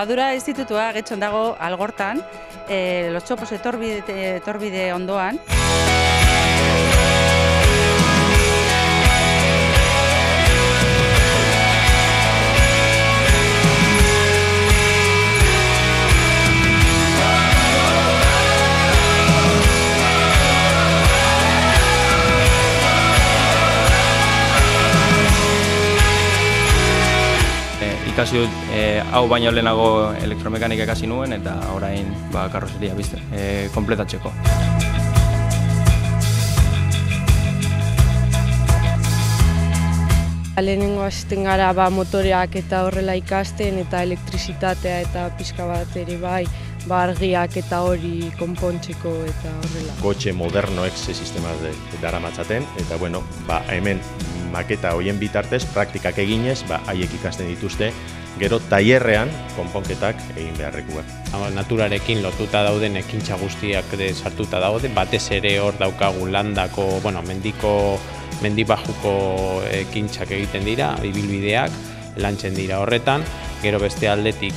Fadura institutua getxon dago Algortan, Los Txopos etorbide ondoan. Ikasi dut, hau baino lehenago elektromekanika ikasi nuen eta orain karrozeria konpletatzeko. Lehenengo hasten gara motoreak eta horrela ikasten eta elektrizitatea eta pixka bat ere bai, argiak eta hori konpontzeko eta horrela. Kotxe modernoek ze sistema daramatzaten eta bueno, hemen maketa hoien bitartez, praktikak eginez, haiek ikasten dituzte, gero tailerrean konponketak egin beharrekoak. Naturarekin lotuta dauden ekintza guztiak sartuta daude, batez ere hor daukagu landako, mendibajuko ekintzak egiten dira, ibilbideak lantzen dira horretan, gero beste aldetik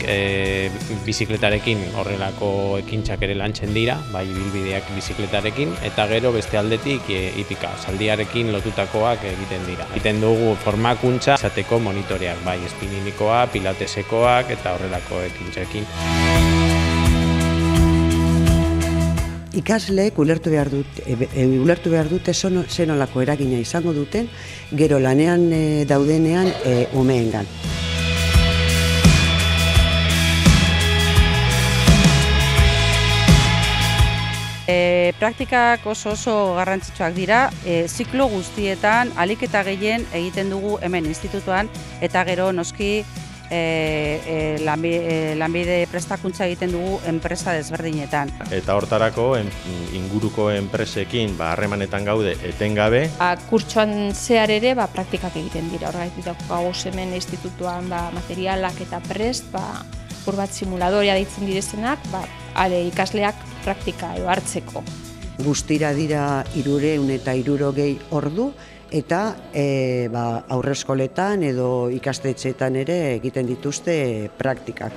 bizikletarekin horrelako ekintzak ere lantzen dira, bai ibilbideak bizikletarekin, eta gero beste aldetik hipika, zaldiarekin lotutakoak egiten dira. Egiten dugu formakuntza izateko monitoreak, bai espinimikoa, pilatesekoak eta horrelako ekintzekin. Ikasleek ulertu behar dute zenolako eragina izango duten, gero lanean daudenean umeengan. Praktikak oso garrantzitsuak dira, ziklo guztietan ahalik eta gehien egiten dugu hemen institutuan eta gero noski lanbide prestakuntza egiten dugu enpresa desberdinetan. Eta hortarako inguruko enpresekin harremanetan gaude etengabe. Kurtsoan zehar ere praktikak egiten dira, horregatik gauz hemen institutuan materialak eta prest, bat simuladorea deitzen direzenak, ikasleak praktika edo hartzeko. Guztira dira 360 ordu eta aurreskoletan edo ikastetxeetan ere egiten dituzte praktikak.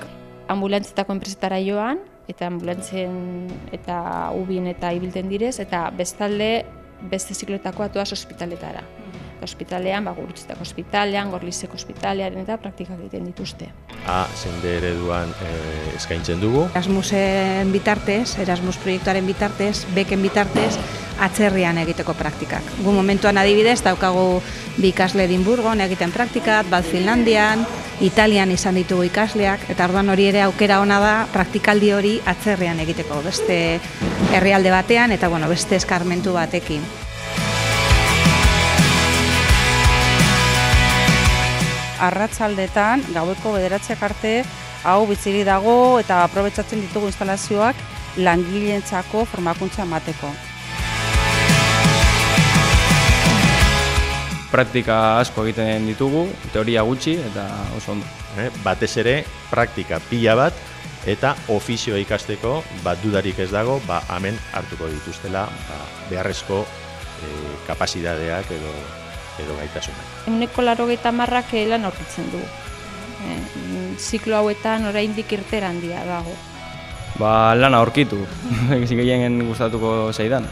Ambulantzietako enpresetara joan, eta ambulantzien eta ubien eta ibilten direz, eta bestalde beste zikloetakoa toaz ospitaletara. Ospitalean, Gurutzetako ospitalean, Gorlizeko ospitalearen eta praktikak egiten dituzte. Zende ereduan eskaintzen dugu. Erasmusen bitartez, Erasmus proiektuaren bitartez, beken bitartez, atzerrian egiteko praktikak. Gu momentuan adibidez, daukagu bi ikasle Edinburgon egiten praktikat, bat Finlandian, Italian izan ditugu ikasleak, eta orduan hori ere aukera ona da praktikaldi hori atzerrian egiteko, beste herrialde batean eta beste eskarmentu batekin. Arratsaldetan, gaueko 9 arte, hau bitzili dago eta aprobetxatzen ditugu instalazioak langileentzako formakuntza emateko. Praktika asko egiten ditugu, teoria gutxi eta oso ondo. Batez ere, praktika pila bat eta ofizioa ikasteko dudarik ez dago, hemen hartuko dituztela beharrezko kapasitateak edo gaitasunak. 80% lan aurkitzen du. Ziklo hauetan oraindik irteera handia dago. Lana aurkitu, gehien gustatuko zaidan.